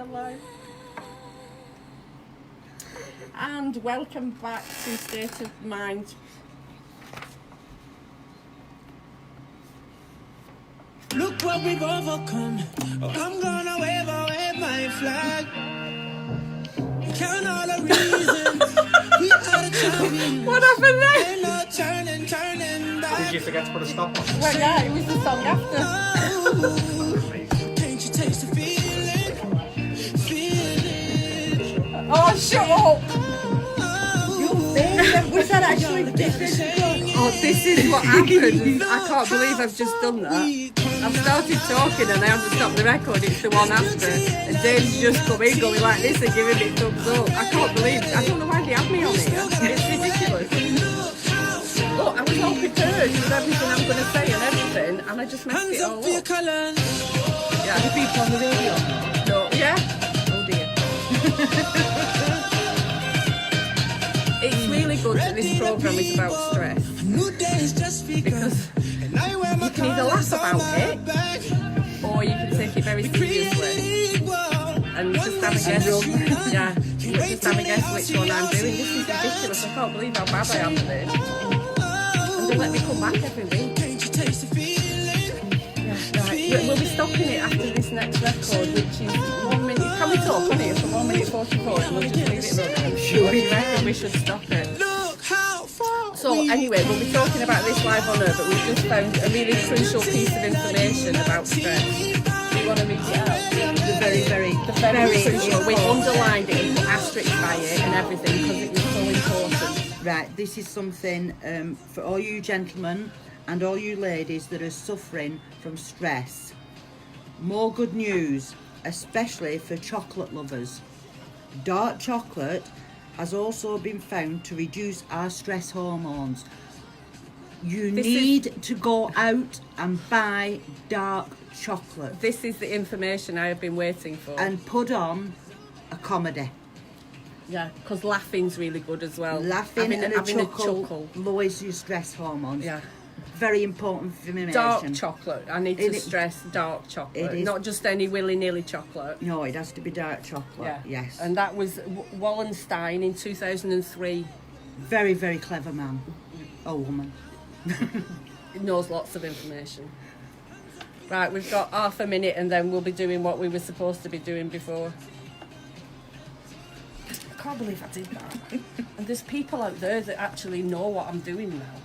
alive. And welcome back to State of Mind. Look what we've overcome. I'm gonna wave my flag. Count all the reasons we are the champions. What happened there? Ain't no turning back. Did you forget to put a stop on? Well, yeah, it was the song after. Can't you taste the feeling? Oh, shut up! Was that actually different? Oh, this is what happened. I can't believe I've just done that. I've started talking and I haven't stopped the record. It's the one after. And Dave's just come in going like this and giving me thumbs up. I can't believe it. I don't know why they have me on here. It's ridiculous. Look, I was all prepared with everything I'm going to say and everything, and I just messed it all up. Yeah. The people on the radio. No, yeah. Oh dear. It's really good that this programme is about stress, because you can either laugh about it or you can take it very seriously and just have a guess. Yeah, just have a guess which one I'm doing. This is ridiculous. I can't believe how bad I am at this. And they let me come back every week. Yeah, right. We'll be stopping it after this next record, which is 1 minute. Can we talk on here for 1 minute 44? And we'll just leave it running. Sure. Do you reckon we should stop it? So anyway, we'll be talking about this live on air, but we've just found a really crucial piece of information about stress. Do you want to read it out? The very crucial. We underlined it and put asterisks by it and everything because it was so important. Right, this is something for all you gentlemen and all you ladies that are suffering from stress. More good news, especially for chocolate lovers. Dark chocolate has also been found to reduce our stress hormones. You need to go out and buy dark chocolate. This is the information I have been waiting for. And put on a comedy. Yeah, because laughing's really good as well. Laughing and a having chuckle lowers your stress hormones. Yeah. Very important information. Dark chocolate. I need to stress dark chocolate. Not just any willy-nilly chocolate. No, it has to be dark chocolate. Yeah. Yes. And that was Wallenstein in 2003. Very, very clever man. Or woman. It knows lots of information. Right, we've got half a minute and then we'll be doing what we were supposed to be doing before. I can't believe I did that. And there's people out there that actually know what I'm doing now.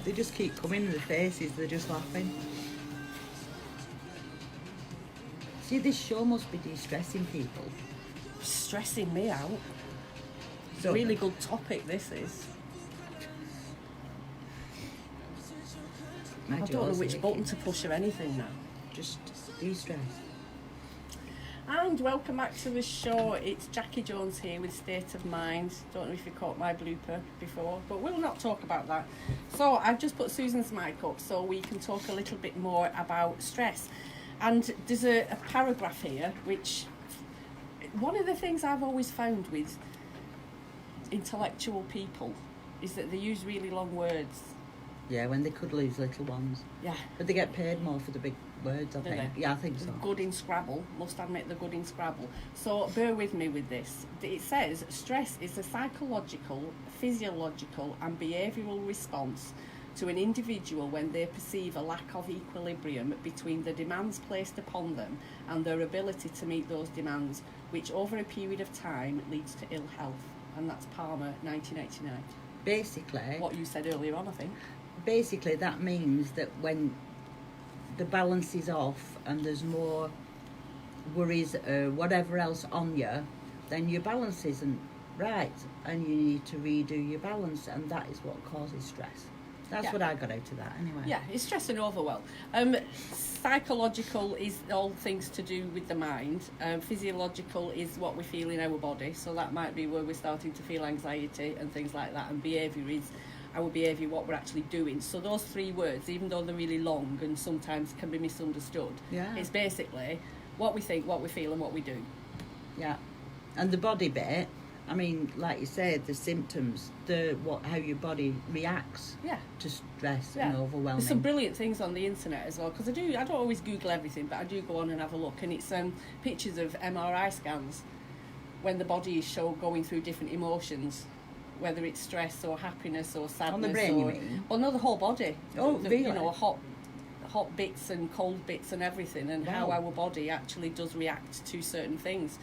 They just keep coming in the faces, they're just laughing. See, this show must be de-stressing people. Stressing me out. It's a really good topic, this is. I don't know which button to push or anything now. Just de-stress. And welcome back to the show. It's Jackie Jones here with State of Mind. Don't know if you caught my blooper before, but we'll not talk about that. So I've just put Susan's mic up so we can talk a little bit more about stress. And there's a paragraph here which, one of the things I've always found with intellectual people is that they use really long words. Yeah, when they could lose little ones. Yeah. But they get paid more for the big words, I think. Yeah, I think so. Good in Scrabble. Must admit they're good in Scrabble. So bear with me with this. It says, stress is a psychological, physiological and behavioural response to an individual when they perceive a lack of equilibrium between the demands placed upon them and their ability to meet those demands, which over a period of time leads to ill health. And that's Palmer, 1989. Basically... What you said earlier on, I think. Basically, that means that when the balance is off and there's more worries or whatever else on you, then your balance isn't right and you need to redo your balance, and that is what causes stress. That's what I got out of that anyway. Yeah, it's stress and overwhelm. Psychological is all things to do with the mind. Physiological is what we feel in our body, so that might be where we're starting to feel anxiety and things like that, and behaviour is our behaviour, what we're actually doing. So those three words, even though they're really long and sometimes can be misunderstood, it's basically what we think, what we feel and what we do. Yeah. And the body bit, I mean, like you said, the symptoms, how your body reacts Yeah. to stress Yeah. and overwhelming. There's some brilliant things on the internet as well, because I don't always Google everything, but I do go on and have a look, and it's pictures of MRI scans when the body is going through different emotions, whether it's stress or happiness or sadness. On the brain, you mean? Well, no, the whole body. Oh, really? You know, hot bits and cold bits and everything, and how Wow. our body actually does react to certain things,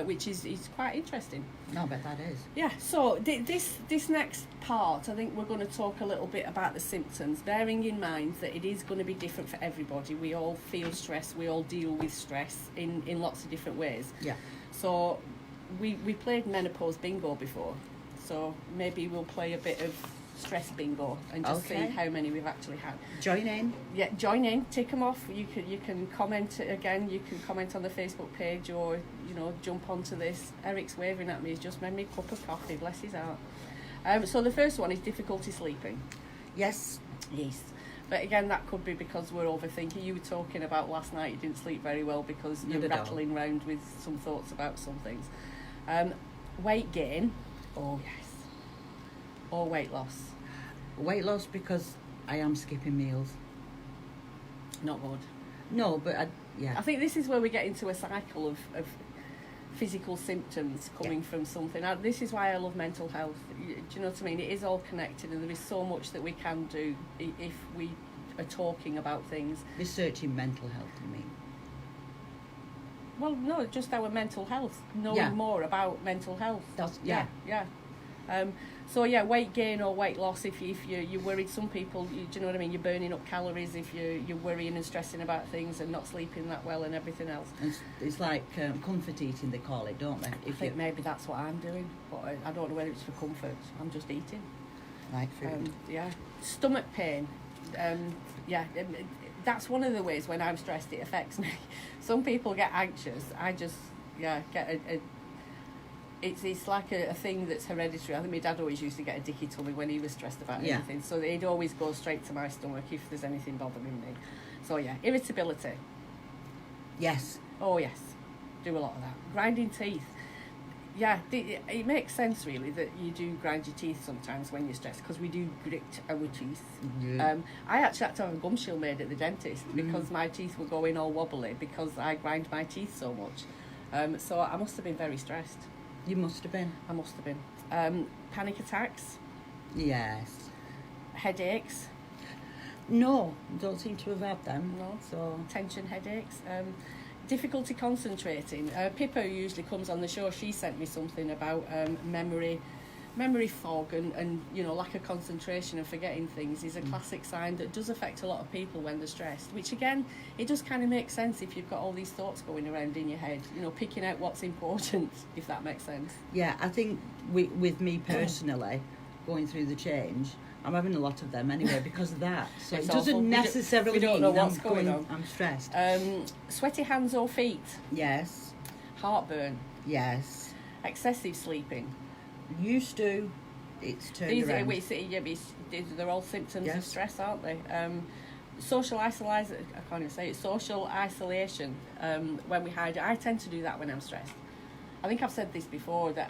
which is quite interesting. No, I bet that is. Yeah, so this next part, I think we're going to talk a little bit about the symptoms, bearing in mind that it is going to be different for everybody. We all feel stress, we all deal with stress in lots of different ways. Yeah. So we played menopause bingo before, so maybe we'll play a bit of stress bingo and just see Okay. how many we've actually had. Join in. Yeah, join in, tick them off. You can comment again. You can comment on the Facebook page, or jump onto this. Eric's waving at me. He's just made me a cup of coffee. Bless his heart. So the first one is difficulty sleeping. Yes. Yes, but again, that could be because we're overthinking. You were talking about last night. You didn't sleep very well because you're Not at all. rattling round with some thoughts about some things. Weight gain. Oh yes. Or weight loss. Weight loss because I am skipping meals. Not good. No, but I yeah. think this is where we get into a cycle of physical symptoms coming from something. This is why I love mental health. Do you know what I mean? It is all connected, and there is so much that we can do if we are talking about things. Researching mental health, you mean? Well, no, just our mental health. Knowing Yeah. more about mental health. That's Yeah. So weight gain or weight loss. If you're worried, some people, do you know what I mean? You're burning up calories if you're worrying and stressing about things and not sleeping that well and everything else. It's like comfort eating, they call it, don't they? I think maybe that's what I'm doing, but I don't know whether it's for comfort. I'm just eating. like food. Stomach pain. That's one of the ways when I'm stressed it affects me. Some people get anxious. I just get it's like a thing that's hereditary. I think my dad always used to get a dicky tummy when he was stressed about anything. So he'd always go straight to my stomach if there's anything bothering me. So irritability. Yes. Oh yes, do a lot of that. Grinding teeth. Yeah, it makes sense really that you do grind your teeth sometimes when you're stressed, because we do grit our teeth. Yeah. I actually had to have a gum shield made at the dentist because my teeth were going all wobbly because I grind my teeth so much. So I must have been very stressed. You must have been. I must have been. Panic attacks, Yes. headaches, No, don't seem to have had them. No. So tension headaches, difficulty concentrating. Pippa usually comes on the show. She sent me something about memory fog and lack of concentration and forgetting things is a classic sign that does affect a lot of people when they're stressed, which again, it does kind of make sense if you've got all these thoughts going around in your head, picking out what's important, if that makes sense. yeah, I think with me personally, going through the change, I'm having a lot of them anyway because of that. So It's it doesn't awful. necessarily we don't mean know what's I'm going on. I'm stressed. Sweaty hands or feet, Yes. heartburn, Yes. excessive sleeping. Used to. It's turned These around. they're all symptoms of Yes. stress, aren't they? Social isolation. When we hide, I tend to do that when I'm stressed. I think I've said this before, that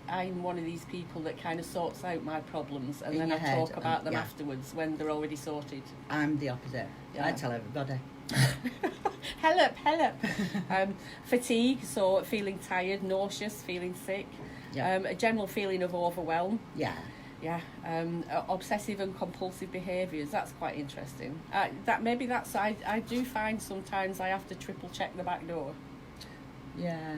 I'm one of these people that kind of sorts out my problems and In then your I head, talk about them yeah. afterwards when they're already sorted. I'm the opposite. Yeah. I tell everybody. Help. Fatigue, so feeling tired, nauseous, feeling sick. Yeah. A general feeling of overwhelm. Yeah. Yeah, obsessive and compulsive behaviours. That's quite interesting. I do find sometimes I have to triple check the back door. Yeah.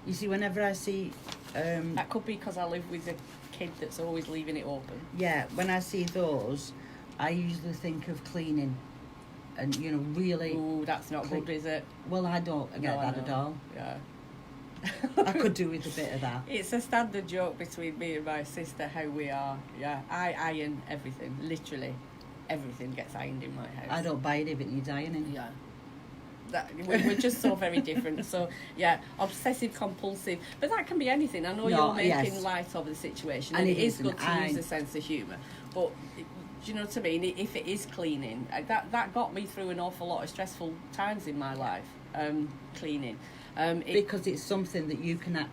You see, whenever I see, That could be because I live with a kid that's always leaving it open. when I see those, I usually think of cleaning, and really. Ooh, that's not good, is it? Well, I don't get No, I that at know. all. Yeah. I could do with a bit of that. It's a standard joke between me and my sister how we are. Yeah, I iron everything. Literally, everything gets ironed in my house. I don't buy it if it needs ironing. Yeah. We're just so very different. So yeah, obsessive compulsive, but that can be anything. I know No, you're making yes. light of the situation, And and it it is isn't. good to use a sense of humour. But do you know what I mean? If it is cleaning, that got me through an awful lot of stressful times in my life. cleaning. Because it's something that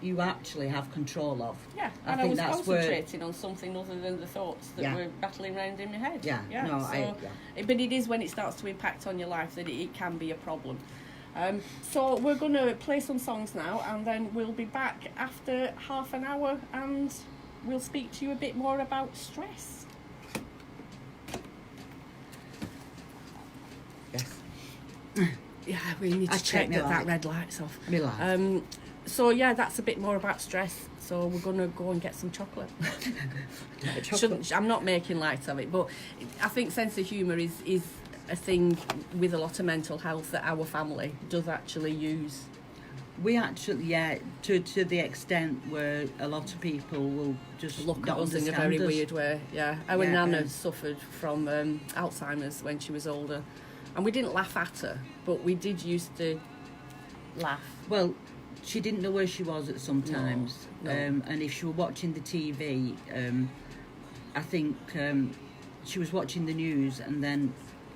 you actually have control of. Yeah, I and I think was that's concentrating on something other than the thoughts that Yeah. were battling around in my head. Yeah, no, But it is when it starts to impact on your life that it can be a problem. So we're going to play some songs now, and then we'll be back after half an hour, and we'll speak to you a bit more about stress. Yes. Yeah, we need I to check checked my that light. red light's off. Me light. So yeah, that's a bit more about stress. So we're going to go and get some chocolate. I'm not making light of it, but I think sense of humour is a thing with a lot of mental health that our family does actually use. We actually, to the extent where a lot of people will just Look not at us in a understand very us. weird way. Yeah, our Yeah, nana suffered from Alzheimer's when she was older, and we didn't laugh at her, but we did used to laugh. Well, she didn't know where she was at some times, No. and if she were watching the TV, I think she was watching the news and then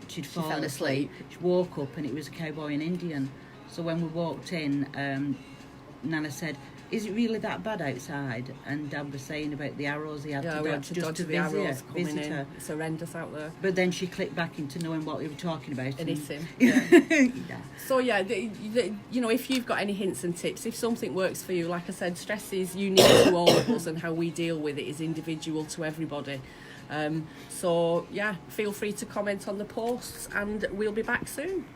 she'd She fall fell asleep. She woke up and it was a cowboy and Indian. So when we walked in, Nana said, "Is it really that bad outside?" And Dad was saying about the arrows he had Yeah, to we had dodge to just dodge to the arrows visit coming in. her. It's horrendous out there. But then she clicked back into knowing what we were talking about. Anything. Yeah. So yeah, you know, if you've got any hints and tips, if something works for you, like I said, stress is unique to all of us, and how we deal with it is individual to everybody. So yeah, feel free to comment on the posts, and we'll be back soon.